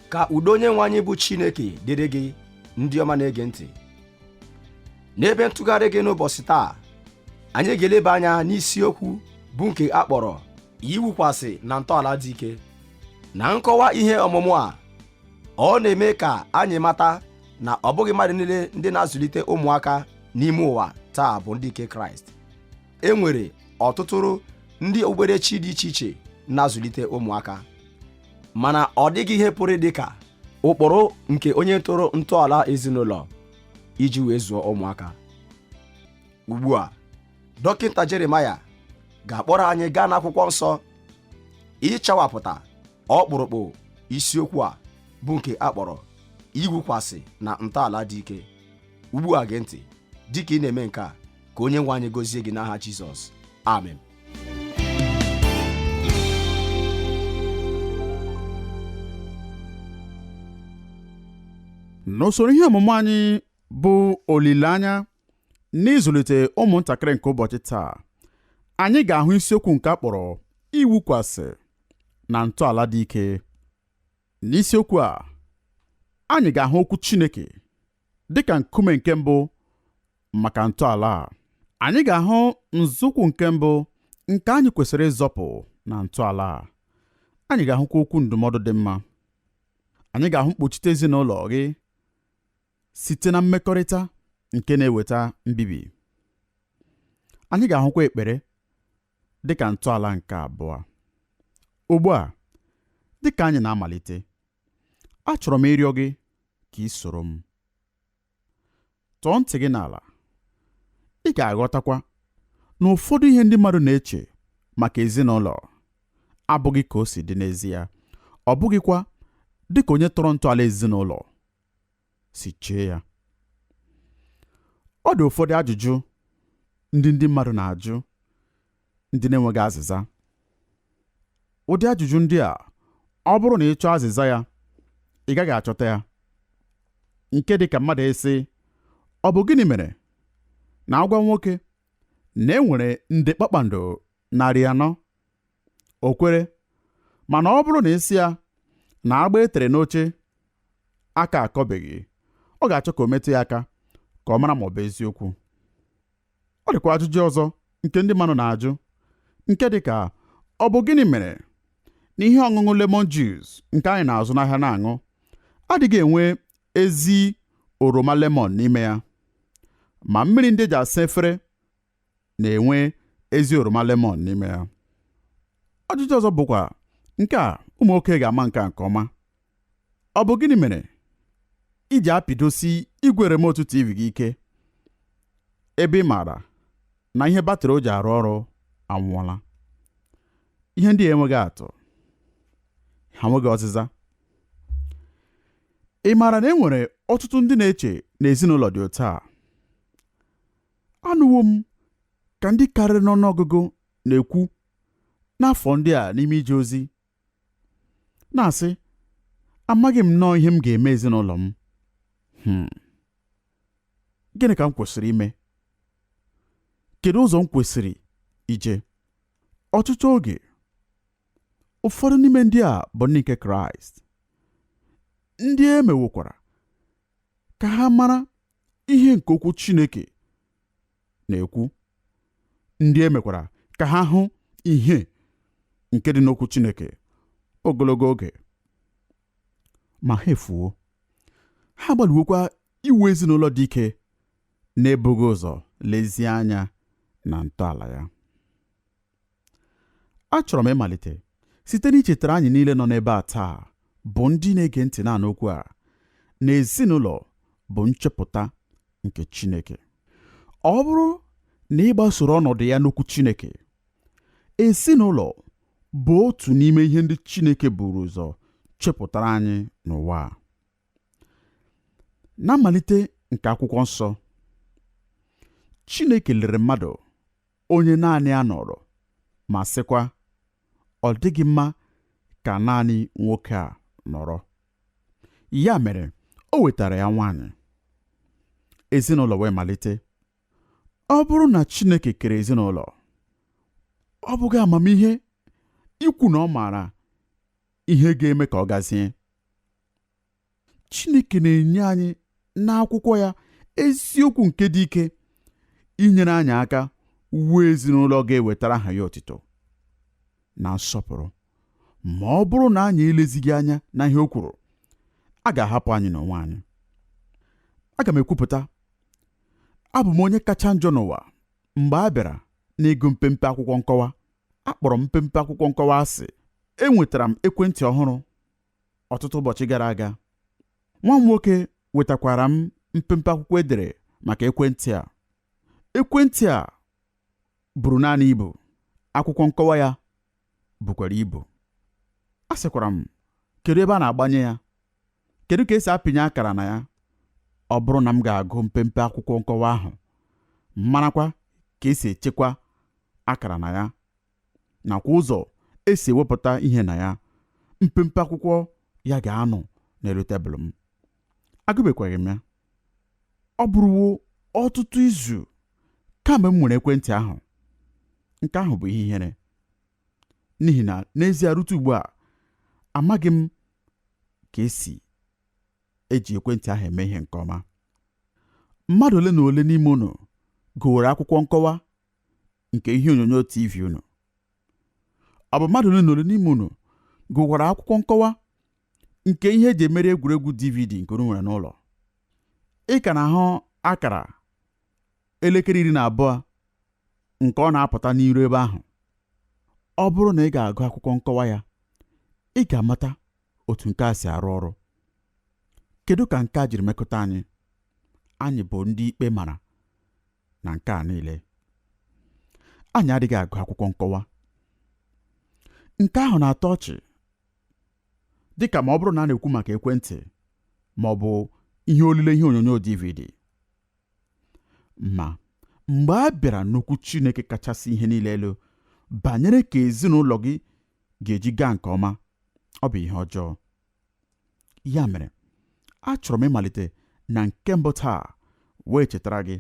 Ka udo Onyenwe anyị bụ Chineke dịrị gị ndị ọma na-ege ntị. N'ebe ntụgharị gị n'ụbọchị taa, anyị ga-eleba anya n'isiokwu bụ nke a kpọrọ iwukwasị na ntọala dị ike. Na nkọwa ihe ọmụmụ a, ọ na-eme ka anyị mata na ọ bụghị mmadụ niile ndị na-azụlite ụmụaka n'ime ụwa taa bụ ndị nke Kraịst. E nwere ọtụtụ ndị okpukperechi dị iche iche na-azụlite ụmụaka, mana ọ dịghị ihe pụrụ dị ka ụkpụrụ nke onye tụrụ ntọala ezinụlọ iji wee zụọ ụmụaka. Ugbu a, dọkịta Jeremaya ga-akpọrọ anyị gaa n'akwụkwọ nsọ ịchawapụta ọkpụrụkpụ isiokwu a bụ nke a kpọrọ iwukwasị na ntọala dị ike. Ugbu a gee ntị, dịka ị na-eme nke a, ka Onyenwe anyị gọzie gị n'aha Jizọs. Amen. N'usoro ihe ọmụmụ anyị bụ olileanya n'ịzụlite ụmụntakịrị nke ụbọchị taa, anyị ga-ahụ isiokwu nke a kpọrọ iwukwasị na ntọala dị ike. N'isiokwu a, anyị ga-ahụ okwu Chineke dịka nkume nke mbụ maka ntọala a. Anyị ga-ahụ nzọụkwụ nke mbụ nke anyị kwesịrị ịzọpụ na ntọala a. Anyị ga-ahụkwa okwu ndụmọdụ dị mma. Anyị ga-ahụ mkpuchite ezinụlọ gị site na mmekọrịta nke na-eweta mbibi. Anyị ga-ahụkwa ekpere dịka ntọala nke abụọ. Ugbu a, dịka anyị na-amalite, achọrọ m ịrịọ gị ka ị soro m. Tọọ ntị gị n'ala. Ị ga-aghọtakwa na ụfọdụ ihe ndị mmadụ na-eche maka ezinụlọ abụghị ka o si dị n'ezie. Ọ bụghịkwa dịka onye tọrọ ntọala ezinụlọ si chee ya. Ọ dị ụfọdụ ajụjụ ndị mmadụ na-ajụ ndị na-enweghị azịza. Ụdị ajụjụ ndị a, ọ bụrụ na ị chọọ azịza ya, ị gaghị achọta ya. Nke dị ka mmadụ esi, ọ bụ gịnị mere na agwa nwoke na e nwere nde kpakpando 400? O kwere, mana ọ bụrụ na isi ya na agba etere n'oche aka akọbeghị, ọ ga-achọ ka o metụ ya aka ka ọ mara ma ọ bụ eziokwu. Ọ dịkwa ajụjụ ọzọ nke ndị mmadụ na-ajụ, nke dị ka ọ bụ gịnị mere na ihe ọṅụṅụ lemon juice nke anyị na-azụ n'ahịa na-aṅụ adịghị enwe ezi oroma lemon n'ime ya, ma mmiri ndị eji asa efere na-enwe ezi oroma lemon n'ime ya. Ajụjụ ọzọ bụkwa nke a ụmụ nwoke ga-ama nke ọma. Ọ bụ gịnị mere iji apịdosi igwe remote TV gị ike ebe ị maara na ihe batrị o ji arụ ọrụ anwụọla? Ihe ndị enweghị atụ, ha nweghị ọzịza. Ị maara na e nwere ọtụtụ ndị na-eche na ezinụlọ dị otu a? Anụwo m ka ndị karịrị n'ọnụọgụgụ na-ekwu n'afọ ndị a n'ime ije ozi, na-asị, amaghị m nnọọ ihe m ga-eme ezinụlọ m. Gịnị ka m kwesịrị ime? Kedu ụzọ m kwesịrị ije? Ọtụtụ oge, ụfọdụ n'ime ndị a bụ ndị nke Kraịst, ndị e mewokwara ka ha mara ihe nke okwu Chineke na-ekwu, ndị e mekwara ka ha hụ ihe nke dị n'okwu Chineke ogologo oge, ma ha efuo. Ha gbalịwokwa iwu ezinụlọ dị ike na-ebughị ụzọ lezie anya na ntọala ya. Achọrọ m ịmalite site n'ichetara anyị niile nọ n'ebe a taa bụ ndị na-ege ntị na okwu a, na ezinụlọ bụ nchepụta nke Chineke. Ọ bụrụ na ị gbasoro ọnọdụ ya n'okwu Chineke, ezinụlọ bụ otu n'ime ihe ndị Chineke buru ụzọ chepụtara anyị n'ụwa. Na mmalite nke akwụkwọ nsọ, Chineke lere mmadụ onye naanị ya nọrọ ma sịkwa, ọ dịghị mma ka naanị nwoke a nọrọ. Ya mere, o wetara ya nwaanyị. Ezinụlọ wee malite. Ọ bụrụ na Chineke kere ezinụlọ, ọ bụghị amamihe ikwu na ọ maara ihe ga-eme ka ọ gazie? Chineke na-enye anyị n'akwụkwọ ya eziokwu nke dị ike inyere anyị aka wuo ezinụlọ ga-ewetara aha ya otuto na nsọpụrụ. Ma ọ bụrụ na anyị elezighị anya na ihe o kwuru, a ga-ahapụ anyị n'onwe anyị. Aga m ekwupụta, abụ m onye kacha njọ n'ụwa mgbe a bịara n'ịgụ mpempe akwụkwọ nkọwa. Akpọrọ mpempe akwụkwọ nkọwa asị. Enwetara m ekwentị ọhụrụ ọtụtụ ụbọchị gara aga. Nwa m nwoke wetakwara m mpempe akwụkwọ edere maka ekwentị a. Ekwentị a buru naanị ibu, akwụkwọ nkọwa ya bukwara ibu. A sịkwara m, kedu ebe a na-agbanye ya? Kedu ka esi apịnye akara na ya? Ọ bụrụ na m ga-agụ mpempe akwụkwọ nkọwa ahụ, marakwa ka esi echekwa akara na ya nakwa ụzọ esi ewepụta ihe na ya, mpempe akwụkwọ ya ga-anọ n'elu tebụl m. Agụbekwaghị m ya. Ọ bụrụwo ọtụtụ izu kamgbe m nwere ekwentị ahụ. Nke ahụ bụ ihe ihere, n'ihi na n'ezie rute ugbu a amaghị m ka esi eji ekwentị ahụ eme ihe nke ọma. Mmadụ ole na ole n'ime unu gụwara akwụkwọ nkọwa nke ihe onyonyo TV unu? Ọ bụ mmadụ ole na ole n'ime unu gụwara akwụkwọ nkọwa nke ihe eji emere egwuregwu DVD nke unu nwere n'ụlọ? Ị ka na-ahụ akara 12:00 nke ọ na-apụta n'iru ebe ahụ. Ọ bụrụ na ị ga-agụ akwụkwọ nkọwa ya, ị ga-amata otu nke a si arụ ọrụ. Kedu ka nke a jiri mekọta anyị? Anyị bụ ndị ikpe mara na nke a niile. Anyị adịghị agụ akwụkwọ nkọwa. Nke ahụ na-atọ ọchị, dịka ma ọ bụrụ na a na-ekwu maka ekwentị ma ọ bụ ihe olile ihe onyonyo DVD. Ma mgbe a bịara n'okwu Chineke kachasị ihe niile elu banyere ka ezinụlọ gị ga-eji gaa nke ọma, ọ bụ ihe ọjọọ. Ya mere, achọrọ m ịmalite na nke mbụ taa wee chetara gị,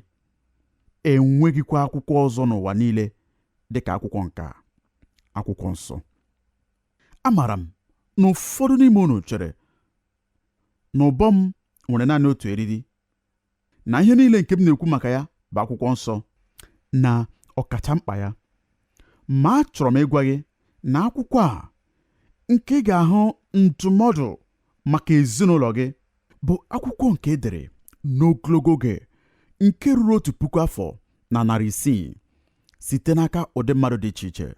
enweghịkwa akwụkwọ ọzọ n'ụwa niile dịka akwụkwọ nke a, akwụkwọ nsọ. Amaara m na ụfọdụ n'ime unu chere na ụbọ m nwere naanị otu eriri, na ihe niile nke m na-ekwu maka ya bụ akwụkwọ nsọ na ọkacha mkpa ya. Ma achọrọ m ịgwa gị na akwụkwọ a nke ị ga-ahụ ndụmọdụ maka ezinụlọ gị bụ akwụkwọ nke edere n'ogologo oge nke ruru 1,600 site n'aka ụdị mmadụ dị iche iche,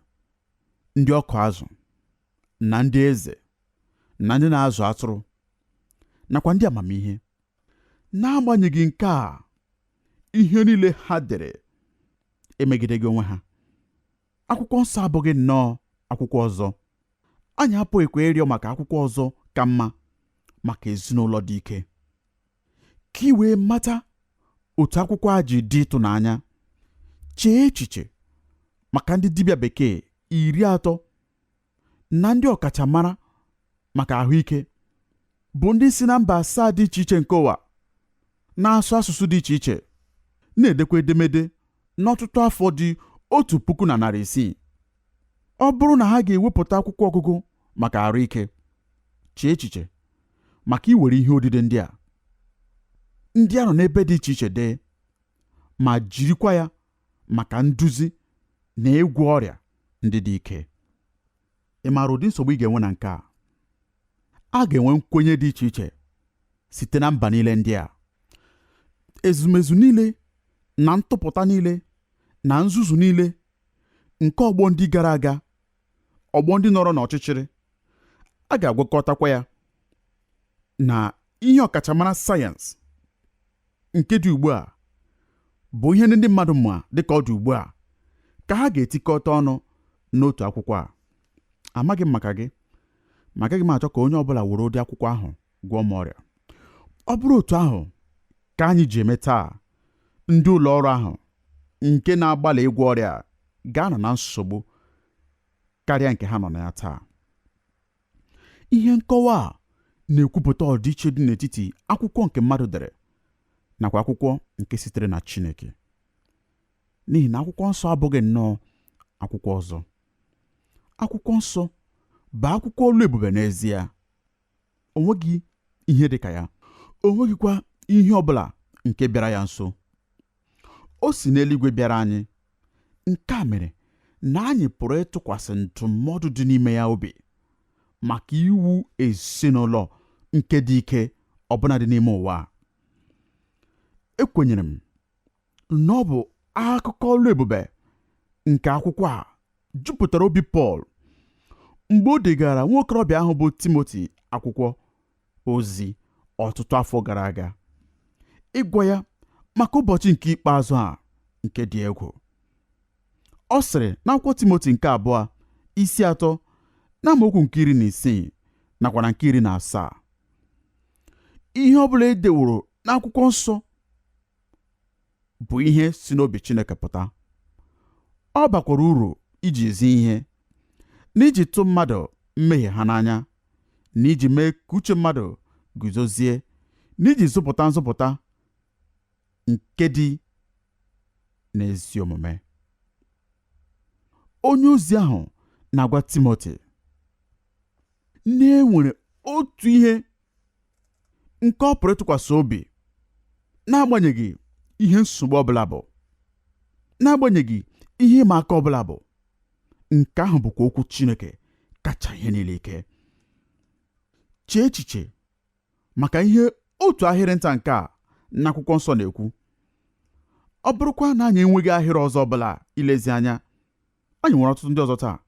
ndị ọkụ azụ na ndị eze na ndị na-azụ atụrụ nakwa ndị amamihe. N'agbanyeghị nke a, ihe niile ha dere emegideghị onwe ha. Akwụkwọ nsọ abụghị nnọọ akwụkwọ ọzọ. Anyị apụghịkwa ịrịọ maka akwụkwọ ọzọ ka mma maka ezinụlọ dị ike. Ka ị wee mata otu akwụkwọ a ji dị ịtụnanya, chee echiche maka ndị dibịa bekee 30 na ndị ọkachamara maka ahụike bụ ndị si na mba 7 dị iche iche nke ụwa, na-asụ asụsụ dị iche iche, na-edekwa edemede n'ọtụtụ afọ dị 1,600. Ọ bụrụ na ha ga-ewepụta akwụkwọ ọgụgụ maka ahụike, chee echiche maka iwere ihe odide ndị a nọ n'ebe dị iche iche dee, ma jirikwa ya maka nduzi na ịgwọ ọrịa ndị dị ike. Ị maara ụdị nsogbu ị ga-enwe na nke a? A ga-enwe nkwenye dị iche iche site na mba niile ndị a. Ezumezu niile na ntụpụta niile na nzuzu niile nke ọgbọ ndị gara aga, ọgbọ ndị nọrọ n'ọchịchịrị, a ga-agwakọtakwa ya na ihe ọkachamara sayensị nke dị ugbu a bụ ihe ndị mmadụ ma dịka ọ dị ugbu a, ka ha ga-etikọta ọnụ n'otu akwụkwọ a. Amaghị m maka gị, ma agaghị m achọ ka onye ọbụla were ụdị akwụkwọ ahụ gwọọ m ọrịa. Ọ bụrụ otu ahụ ka anyị ji eme taa, ndị ụlọ ọrụ ahụ nke na-agbalị ịgwọ ọrịa ga-anọ na nsogbu karịa nke ha nọ na ya taa. Ihe nkọwa a na-ekwupụta ọdịiche dị n'etiti akwụkwọ nke mmadụ dere nakwa akwụkwọ nke sitere na Chineke, n'ihi na akwụkwọ nsọ abụghị nnọọ akwụkwọ ọzọ. Akwụkwọ nsọ bụ akwụkwọ olu ebube n'ezie. O nweghị ihe dị ka ya. o nweghịkwa ihe ọbụla nke bịara ya nso. O si n'eluigwe bịara anyị. Nke a mere na anyị pụrụ ịtụkwasị ndụmọdụ dị n'ime ya obi maka iwu ezinụlọ nke dị ike ọbụla dị n'ime ụwa. Ekwenyere m na ọ bụ akụkọ ọlụ ebube nke akwụkwọ a jupụtara obi Pọl mgbe o degara nwokorobịa ahụ bụ Timoti akwụkwọ ozi ọtụtụ afọ gara aga, ịgwa ya maka ụbọchị nke ikpeazụ a nke dị egwu. Ọ sịrị n'akwụkwọ Timoti nke 2 isi 3 na amaokwu nke 16 nakwa na nke 17, ihe ọbụla e deworo n'akwụkwọ nsọ bụ ihe si n'obi Chineke pụta. Ọ bakwara uru iji ezi ihe, na iji tụ mmadụ mmehie ha n'anya, na iji mee ka uche mmadụ guzozie, na iji zụpụta nzọpụta nke dị n'ezi omume. Onye ozi ahụ na-agwa Timoti na e nwere otu ihe nke ọ pụrụ ịtụkwasị obi n'agbanyeghị ihe nsogbu ọbụla bụ, n'agbanyeghị ihe ịma aka ọbụla bụ. Nke ahụ bụkwa okwu Chineke kacha ihe niile ike. Chee echiche maka ihe otu ahịrị nta nke a n'akwụkwọ nsọ na-ekwu. Ọ bụrụkwa na anyị enweghị ahịrị ọzọ ọbụla ilezi anya, anyị nwere ọtụtụ ndị ọzọ taa.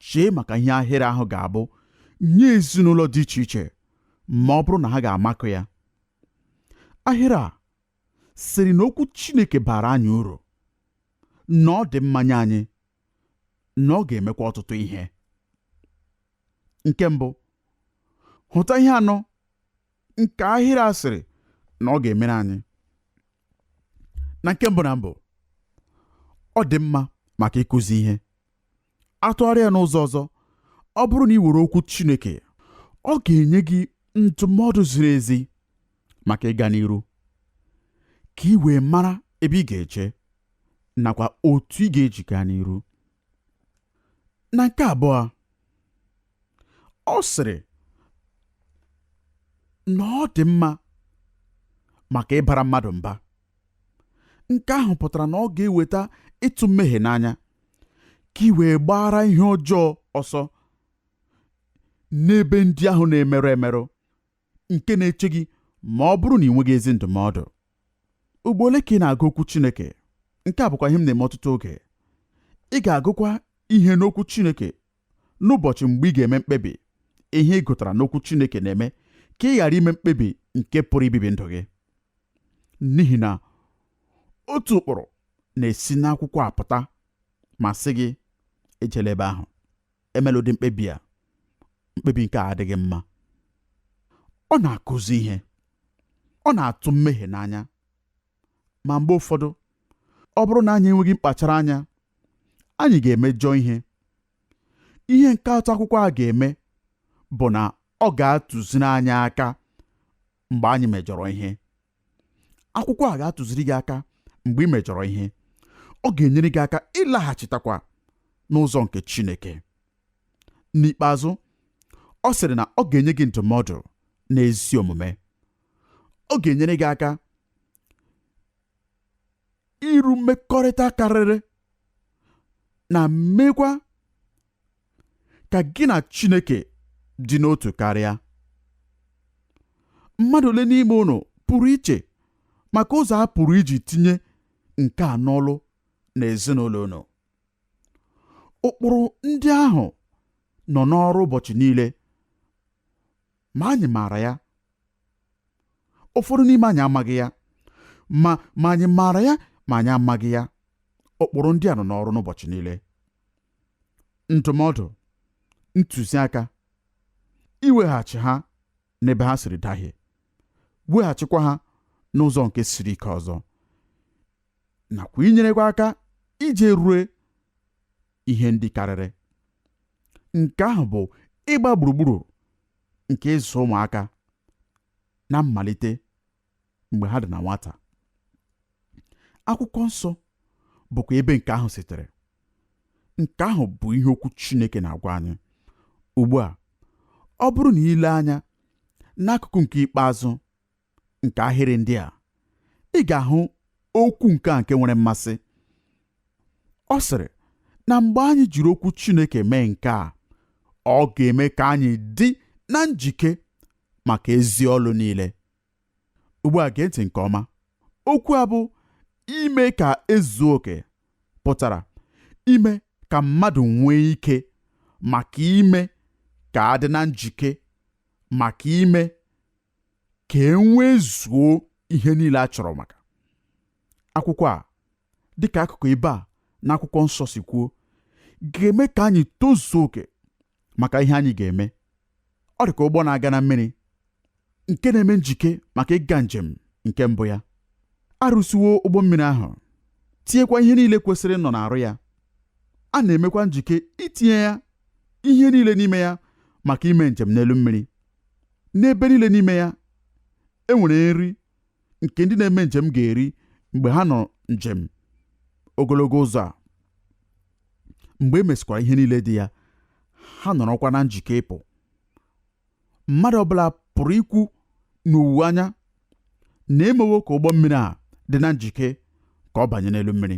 Chee maka ihe ahịrị ahụ ga-abụ nye ezinụlọ dị iche iche ma ọ bụrụ na ha ga-amakụ ya. Ahịrị a sịrị na okwu Chineke bara anyị uru, na ọ dị mma nye anyị, na ọ ga-emekwa ọtụtụ ihe. Nke mbụ, hụta ihe anọ nke ahịrị a sịrị na ọ ga-emere anyị. Na nke mbụ ọ dị mma maka ịkụzi ihe. Atụgharịa n'ụzọ ọzọ, ọ bụrụ na ị were okwu Chineke, ọ ga-enye gị ndụmọdụ ziri ezi maka ịga n'iru, ka ị wee mara ebe ị ga-eje nakwa otu ị ga-eji gaa n'iru. Na nke abụọ, ọ sịrị na ọ dị mma maka ịbara mmadụ mba. Nke ahụ pụtara na ọ ga-eweta ịtụ mmehie n'anya, ka ị wee gbara ihe ọjọọ ọsọ n'ebe ndị ahụ na-emerụ emerụ nke na-eche gị ma ọ bụrụ na ị nweghị ezi ndụmọdụ. Ugbo ole ka ị na-agụ okwu Chineke? Nke a bụkwa ihe m na-eme ọtụtụ oge. Ị ga-agụkwa ihe n'okwu Chineke n'ụbọchị mgbe ị ga-eme mkpebi. Ihe ị gụtara n'okwu Chineke na-eme ka ị ghara ime mkpebi nke pụrụ ibibi ndụ gị, n'ihi na otu ụkpụrụ na-esi n'akwụkwọ apụta ma sị gị ejela ebe ahụ, emela ụdị mkpebi a, mkpebi nke a adịghị mma. Ọ na-akụzi ihe, ọ na-atụ mmehie n'anya. Ma mgbe ụfọdụ, ọ bụrụ na anyị enweghị mkpachara anya, anyị ga-emejọ ihe. Ihe nke atọ akwụkwọ a ga-eme bụ na ọ ga-atụziri anyị aka mgbe anyị mejọrọ ihe. Akwụkwọ a ga-atụziri gị aka mgbe ị mejọrọ ihe. Ọ ga-enyere gị aka ịlaghachitakwa n'ụzọ nke Chineke. N'ikpeazụ, ọ sịrị na ọ ga-enye gị ndụmọdụ na ezi omume. Ọ ga-enyere gị aka iru mmekọrịta karịrị na mmekwa ka gị na Chineke dị n'otu karịa. Mmadụ ole n'ime unu pụrụ iche maka ụzọ a pụrụ iji tinye nke a n'ọlụ na ezinụlọ unu? Ụkpụrụ ndị ahụ nọ n'ọrụ ụbọchị niile, ma anyị maara ya. Ụfọdụ n'ime anyị amaghị ya, ma anyị maara ya ma anyị amaghị ya. Ụkpụrụ ndị a nọ n'ọrụ n'ụbọchị niile. Ndụmọdụ, ntụziaka, iweghachi ha n'ebe ha siri dahie, weghachikwa ha n'ụzọ nke siri ike ọzọ, nakwa inyerekwa aka ije rue ihe ndị karịrị. Nke ahụ bụ ịgba gburugburu nke ịzụ ụmụaka na mmalite mgbe ha dị na nwata. Akwụkwọ nsọ bụkwa ebe nke ahụ sitere. Nke ahụ bụ ihe okwu Chineke na-agwa anyị. Ugbu a, ọ bụrụ na ile anya n'akụkụ nke ikpeazụ nke ahịrị ndị a ị ga-ahụ okwu nke a nke nwere mmasị. Ọ sịrị na mgbe anyị jiri okwu Chineke mee nke a, ọ ga-eme ka anyị dị na njike maka ezi ọlụ niile. Ugbu a gee ntị nke ọma. Okwu a bụ ime ka ezuo oke pụtara ime ka mmadụ nwee ike maka ime ka adị na njike maka ime ka enwee zuo ihe niile a chọrọ maka. Akwụkwọ a dịka akụkụ ibe a n'akwụkwọ nsọ si kwuo ga-eme ka anyị tozuo oke maka ihe anyị ga-eme. Ọ dị ka ụgbọ na-aga na mmiri nke na-eme njike maka ịga njem nke mbụ ya. Arụsiwo ụgbọ mmiri ahụ, tinyekwa ihe niile kwesịrị nọ n'arụ ya. A na-emekwa njike itinye ya ihe niile n'ime ya maka ime njem n'elu mmiri. N'ebe niile n'ime ya enwere nri nke ndị na-eme njem ga-eri mgbe ha nọ njem ogologo ụzọ a. Mgbe e mesịkwara ihe niile dị ya, ha nọrọkwa na njike ịpụ. Mmadụ ọbụla pụrụ ikwu n'owuwe anya na emewo ka ụgbọ mmiri a dị na njike ka ọ banye n'elu mmiri.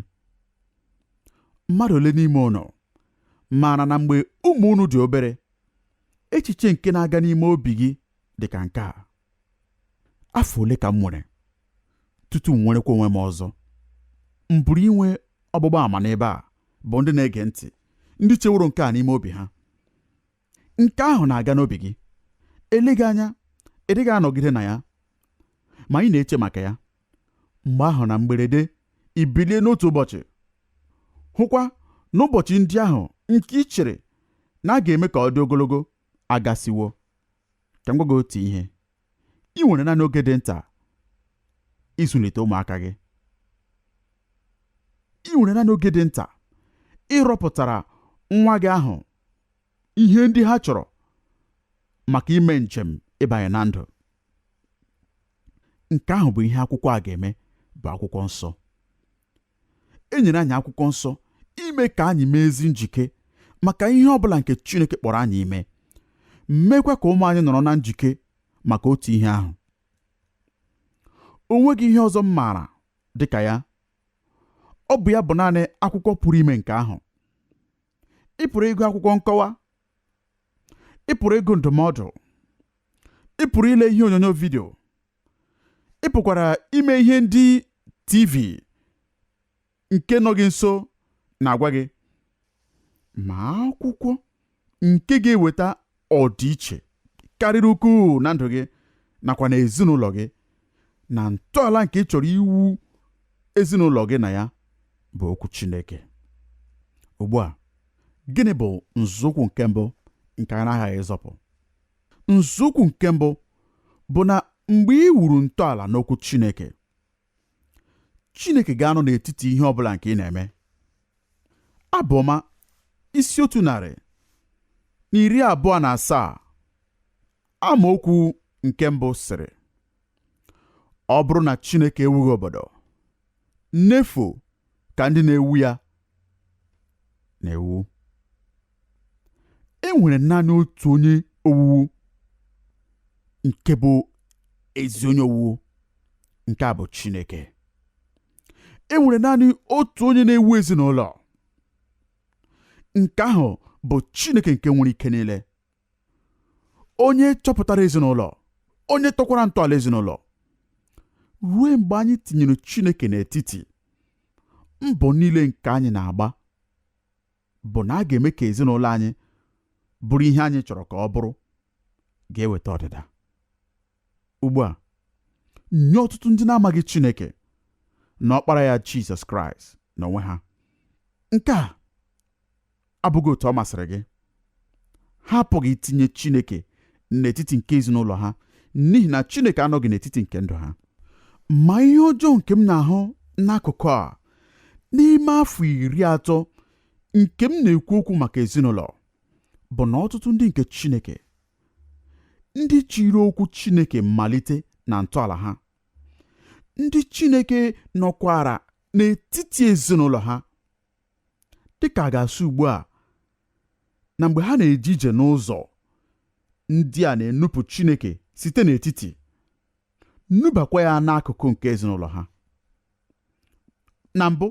Mmadụ ole n'ime unu maara na mgbe ụmụ unu dị obere, echiche nke na-aga n'ime obi gị dị ka nke a: afọ ole ka m nwere tutu m nwerekwa onwe m ọzọ? M pụrụ inwe ọgbụgba ama n'ebe a bụ ndị na-ege ntị, ndị cheworo nke a n'ime obi ha. Nke ahụ na-aga n'obi gị, eleghị anya ị dịghị anọgide na ya, ma ị na-eche maka ya. Mgbe ahụ na mgberede ị bilie n'otu ụbọchị, hụkwa n'ụbọchị ndị ahụ nke ị chere na a ga-eme ka ọ dị ogologo agasiwo. Ka m gwa gị otu ihe: ị nwere naanị oge dị nta ịzụlite ụmụaka gị. Ị nwere naanị oge dị nta ịrọpụtara nwa gị ahụ ihe ndị ha chọrọ maka ime njem ịbanye na ndụ. Nke ahụ bụ ihe akwụkwọ a ga-eme, bụ akwụkwọ nsọ. E nyere anyị akwụkwọ nsọ ime ka anyị mee ezi njike maka ihe ọ bụla nke Chineke kpọrọ anyị ime, mmekwa ka ụmụ anyị nọrọ na njike maka otu ihe ahụ. O nweghị ihe ọzọ m maara dịka ya. Ọ bụ ya bụ naanị akwụkwọ pụrụ ime nke ahụ. Ị pụrụ ịgụ akwụkwọ nkọwa, ị pụrụ ịgụ ndụmọdụ, ị pụrụ ile ihe onyonyo vidio, ị pụkwara ime ihe ndị TV nke nọ gị nso na-agwa gị, ma akwụkwọ nke ga-eweta ọdịiche karịrị ukwuu na ndụ gị nakwa na ezinụlọ gị, na ntọala nke ị chọrọ iwu ezinụlọ gị na ya, bụ okwu Chineke. Ugbu a, gịnị bụ nzọụkwụ nke mbụ nke a na-aghaghị ịzọpụ? Nzọụkwụ nke mbụ bụ na mgbe ị wuru ntọala n'okwu Chineke, Chineke ga-anọ n'etiti ihe ọ bụla nke ị na-eme. Abụ Ọma 127 amaokwu nke mbụ sịrị: ọ bụrụ na Chineke ewughị obodo, n'efu ka ndị na-ewu ya na-ewu. E nwere naanị otu onye owuwu, nke bụ ezi onye owuwu, nke a bụ Chineke. E nwere naanị otu onye na-ewu ezinụlọ, nke ahụ bụ Chineke nke nwere ike niile. Onye chọpụtara ezinụlọ, onye tọkwara ntọala ezinụlọ. Ruo mgbe anyị tinyere Chineke n'etiti, mbọ niile nke anyị na-agba bụ na a ga-eme ka ezinụlọ anyị bụrụ ihe anyị chọrọ ka ọ bụrụ, ga-eweta ọdịda. Ugbu a, nye ọtụtụ ndị na-amaghị Chineke na ọkpara ya Jizọs Kraịst n'onwe ha, nke a abụghị otu ọ masịrị gị. Ha apụghị itinye Chineke n'etiti nke ezinụlọ ha, n'ihi na Chineke anọghị n'etiti nke ndụ ha. Ma ihe ọjọọ nke m na-ahụ n'akụkụ a n'ime afọ 30 nke m na-ekwu okwu maka ezinụlọ bụ na ọtụtụ ndị nke Chineke, ndị chiri okwu Chineke malite na ntọala ha, ndị Chineke nọkwara n'etiti ezinụlọ ha, dịka a ga-asị ugbu a na mgbe ha na-eje ije n'ụzọ ndị a na-enupụ Chineke site n'etiti, nubakwa ya n'akụkụ nke ezinụlọ ha. Na mbụ,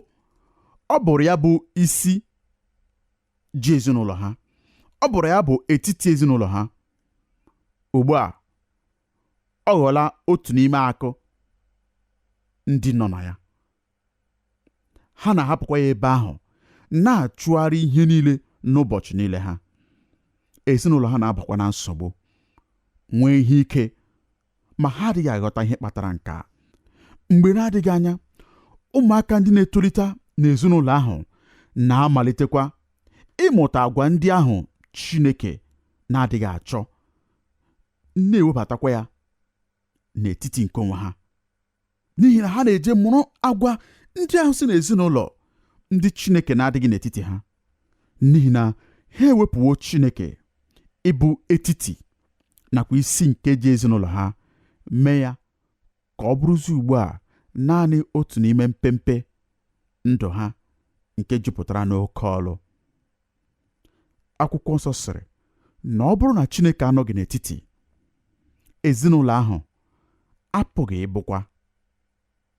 ọ bụrụ ya bụ isi ji ezinụlọ ha, ọ bụrụ ya bụ etiti ezinụlọ ha. Ugbu a ọ ghọọla otu n'ime akụ ndị nọ na ya. Ha na-ahapụkwa ya ebe ahụ na-achụgharị ihe niile n'ụbọchị niile ha. Ezinụlọ ha na-abakwa na nsogbu, nwee ihe ike, ma ha adịghị aghọta ihe kpatara nke a. Mgbe na-adịghị anya, ụmụaka ndị na-etolite n'ezinụlọ ahụ na-amalitekwa ịmụta agwa ndị ahụ Chineke na-adịghị achọ, na-ewebatakwa ya n'etiti nke onwe ha, n'ihi na ha na-eje mụrụ agwa ndị ahụ si n'ezinụlọ ndị Chineke na-adịghị n'etiti ha, n'ihi na ha ewepụwo Chineke ịbụ etiti nakwa isi nke ji ezinụlọ ha, mee ya ka ọ bụrụzi ugbu a naanị otu n'ime mpempe ndụ ha nke jupụtara n'oke ọlụ. Akwụkwọ nsọ sịrị na ọ bụrụ na Chineke anọghị n'etiti, ezinụlọ ahụ apụghị ịbụkwa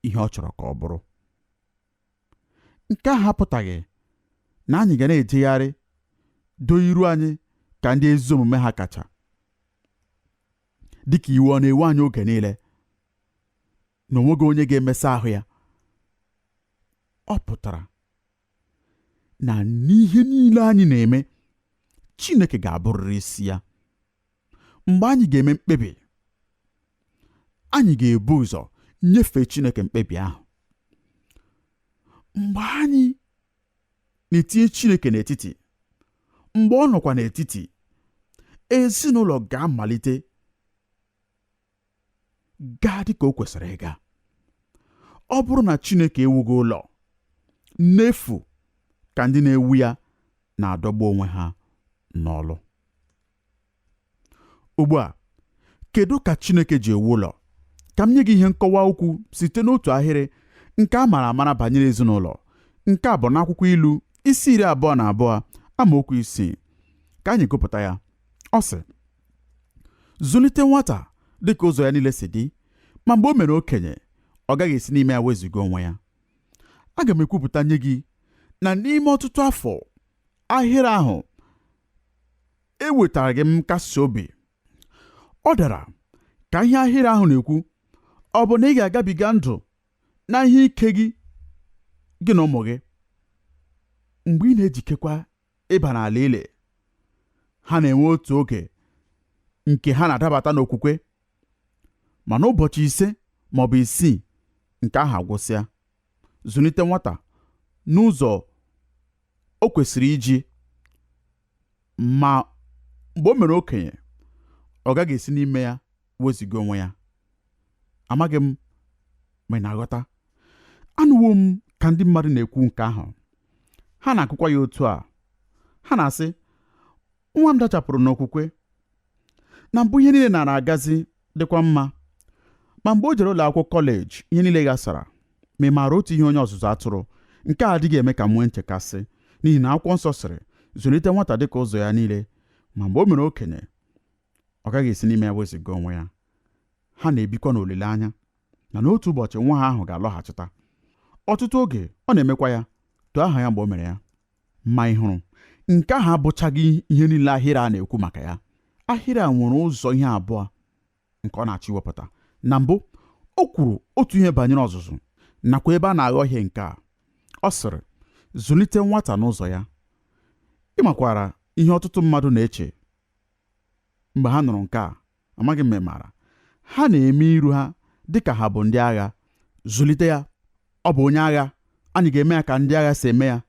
ihe ọ chọrọ ka ọ bụrụ. Nke ahụ apụtaghị na anyị ga na-ejegharị doo iru anyị ka ndị ezi omume ha kacha, dịka iwu ọ na-ewe anyị oge niile, na onweghị onye ga-emesa ahụ ya. Ọ pụtara na n'ihe niile anyị na-eme, Chineke ga-abụrịrị isi ya. Mgbe anyị ga-eme mkpebi, anyị ga-ebu ụzọ nyefee Chineke mkpebi ahụ. Mgbe anyị na-etinye Chineke n'etiti, mgbe ọ nọkwa n'etiti, ezinụlọ ga-amalite gaa dị ka o kwesịrị ịga. Ọ bụrụ na Chineke ewughị ụlọ, n'efu ka ndị na-ewu ya na-adọgbu onwe ha n'ọlụ. Ugbu a, kedu ka Chineke ji ewu ụlọ? Ka m nye gị ihe nkọwa okwu site n'otu ahịrị nke a mara amara banyere ezinụlọ. Nke a bụ n'akwụkwọ Ilu isi 22 amaokwu 6. Ka anyị gụpụta ya. Ọ sị, zụlite nwata dịka ụzọ ya niile si dị, ma mgbe o mere okenye, ọ gaghị esi n'ime ya wezuga onwe ya. Aga m ekwupụta nye gị na n'ime ọtụtụ afọ, ahịrị ahụ ewetara gị m nkasi obi. Ọ dara ka ihe ahịrị ahụ na-ekwu, ọ bụ na ị ga-agabiga ndụ na ihe ike gị na ụmụ gị. Mgbe ị na-ejikekwa ịba n'ala ile, ha na-enwe otu oge nke ha na-adabata n'okwukwe, ma n'ụbọchị 5 maọbụ 6 nke ahụ agwụsịa. Zụlite nwata n'ụzọ o kwesịrị iji, ma mgbe o mere okenye, ọ gaghị esi n'ime ya weziga onwe ya. Amaghị m ma ị na-aghọta. Anụwo m ka ndị mmadụ na-ekwu nke ahụ. Ha na-akụkwa ya otu a. Ha na-asị, nwa m dachapụrụ n'okwukwe, na mbụ ihe niile na-agazi dịkwa mma, ma mgbe o jere ụlọ akwụkwọ kọleji, ihe niile gasara. Ma ị maara otu ihe onye ọzụzụ atụrụ, nke a adịghị eme ka m nwee nchekasị, n'ihi na akwụkwọ nsọ sịrị, zụlite nwata dịka ụzọ ya niile, ma mgbe o mere okenye, ọ gaghị esi n'ime ya weziga onwe ya. Ha na-ebikwa n'olileanya na n'otu ụbọchị nwa ha ahụ ga-alọghachita. Ọtụtụ oge ọ na-emekwa ya tụọ aha ya mgbe o mere ya. Ma ị hụrụ, nke ahụ abụchaghị ihe niile ahịrị a na-ekwu maka ya. Ahịrị a nwere ụzọ ihe abụọ nke ọ na-achọ iwepụta. Na mbụ, o kwuru otu ihe banyere ọzụzụ nakwa ebe a na-aghọ ihe nke a. Ọ sịrị, zụlite nwata n'ụzọ ya. Ị makwara ihe ọtụtụ mmadụ na-eche mgbe ha nụrụ nke a. Amaghị m maara, ha na-eme iru ha dịka ha bụ ndị agha. Zụlite ya, ọ bụ onye agha, anyị ga-eme ya ka ndị agha si eme ya.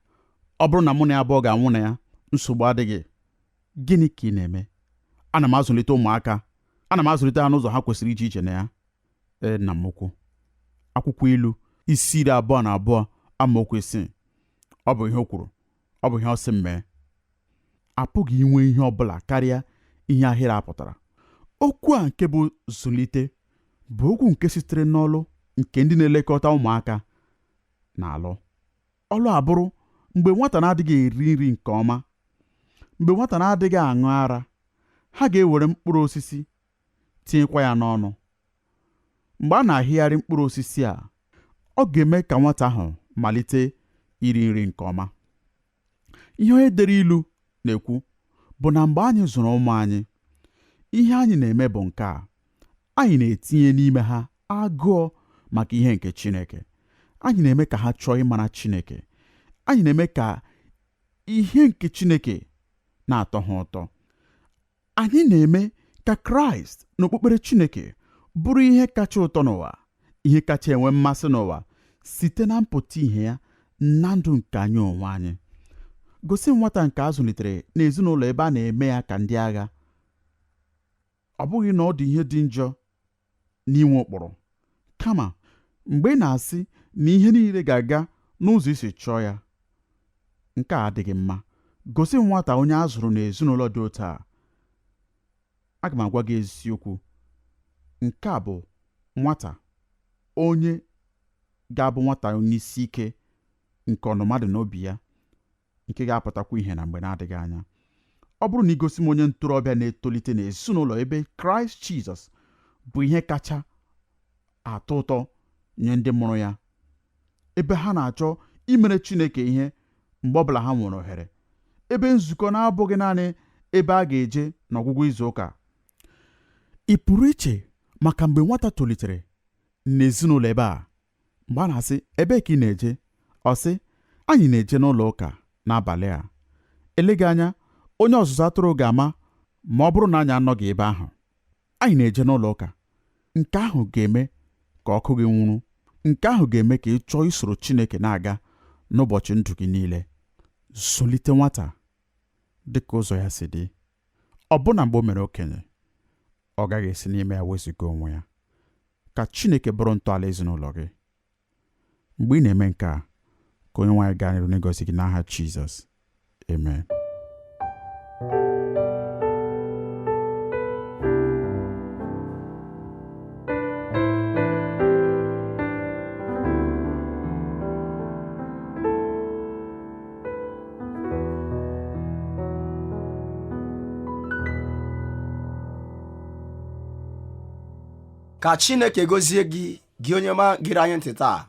Ọ bụrụ na mụ na ya abụọ ga-anwụ na ya, nsogbu adịghị. Gịnị ka ị na-eme? Ana m azụlite ụmụaka, ana m azụlite ha n'ụzọ ha kwesịrị ije ije na ya. Nna m ukwu. Akwụkwọ Ilu isi 22 amaokwu 6. Ọ bụ ihe o kwuru, ọ bụ ihe ọ sị m mee. Apụghị inwe ihe ọ bụla karịa ihe ahịrị a pụtara. Okwu a nke bụ zụlite bụ okwu nke sitere n'ọlụ nke ndị na-elekọta ụmụaka na-alụ. Ọlụ abụrụ mgbe nwata na-adịghị eri nri nke ọma, mgbe nwata na-adịghị aṅụ ara, ha ga-ewere mkpụrụ osisi tinyekwa ya n'ọnụ. mgbe a na-ahịgharị mkpụrụ osisi a, ọ ga-eme ka nwata ahụ malite iri nri nke ọma. Ihe onye dere ilu na-ekwu bụ na mgbe anyị zụrụ ụmụ anyị, ihe anyị na-eme bụ nke a: anyị na-etinye n'ime ha agụụ maka ihe nke Chineke. Anyị na-eme ka ha chọọ ịmara Chineke. Anyị na-eme ka ihe nke Chineke na-atọ ha ụtọ. Anyị na-eme ka Kraịst na okpukpere Chineke bụrụ ihe kacha ụtọ n'ụwa, ihe kacha enwe mmasị n'ụwa, site na mpụta ihe ya na ndụ nke anyị onwe anyị. Gosi nwata nke a zụlitere n'ezinụlọ ebe a na-eme ya ka ndị agha. Ọ bụghị na ọ dị ihe dị njọ n'inwe ụkpụrụ, kama mgbe ị na-asị na ihe niile ga-aga n'ụzọ isi chọọ ya, nke a adịghị mma. Gosi nwata onye a zụrụ n'ezinụlọ dị otu a. Aga m agwa gị eziokwu, nke a bụ nwata onye ga-abụ nwata onye isi ike nke ọnụma dị n'obi ya, nke ga-apụtakwa ihe na mgbe na-adịghị anya. Ọ bụrụ na igosi m onye ntorobịa na-etolite n'ezinụlọ ebe Kraịst Jizọs bụ ihe kacha atọ ụtọ nye ndị mụrụ ya, ebe ha na-achọ imere Chineke ihe mgbe ọbụla ha nwere ohere, ebe nzukọ na-abụghị naanị ebe a ga-eje n'ọgwụgwụ izu ụka. Ị pụrụ iche maka mgbe nwata tolitere n'ezinụlọ ebe a, mgbe a na-asị ebe ka ị na-eje, ọ sị anyị na-eje n'ụlọ ụka n'abalị a. Eleghị anya onye ọzụzụ atụrụ ga-ama ma ọ bụrụ na anyị anọghị ebe ahụ. Anyị na-eje n'ụlọ ụka. Nke ahụ ga-eme ka ọkụ gị nwụrụ. Nke ahụ ga-eme ka ị chọọ isoro Chineke na-aga n'ụbọchị ndụ gị niile. Zụlite nwata dị ka ụzọ ya si dị. Ọbụna mgbe o mere okenye, ọ gaghị esi n'ime ya wezuga onwe ya. Ka Chineke bụrụ ntọala ezinụlọ gị. Mgbe ị na-eme nke a, ka Onyenwe anyị gaa n'ihu n'ịgọzi gị n'aha Jizọs. Amen. Ka Chineke gọzie gị onye ma gịrị anyị ntị taa.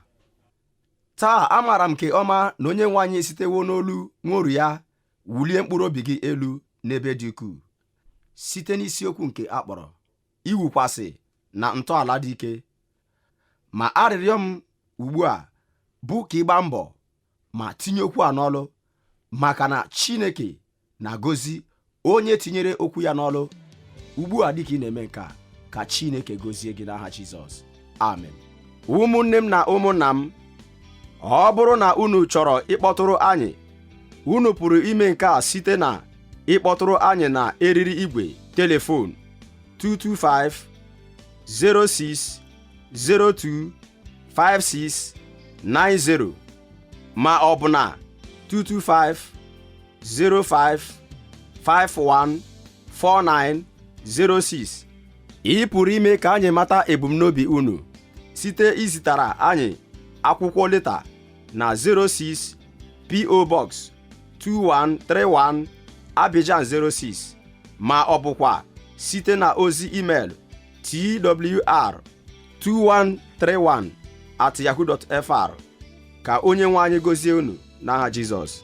Amaara m nke ọma na Onyenwe anyị esitewo n'olu nworu ya wulie mkpụrụ obi gị elu n'ebe dị ukwuu, site n'isiokwu nke akpọrọ iwukwasị na ntọala dị ike. Ma arịrịọ m ugbu a bụ ka ị gbaa mbọ ma tinye okwu a n'ọlụ, maka na Chineke na-agọzi onye tinyere okwu ya n'ọlụ. Ugbu a dịka ị na-eme nke a, ka Chineke gọzie gị n'aha Jizọs. Amen. Ụmụnne m na ụmụnna m, ọ bụrụ na unu chọrọ ịkpọtụrụ anyị, unu pụrụ ime nke a site na ịkpọtụrụ anyị na eriri igwe telefon 225-0602-5690 ma ọ bụ na 225-0551-4906. Ị pụrụ ime ka anyị mata ebumnobi unu site izitara anyị akwụkwọ leta na 06 PO Box 2131 Abidjan 06, ma ọ bụkwa site na ozi email twr2131@yahoo.fr. Ka Onyenwe anyị gọzie unu n'aha Jizọs.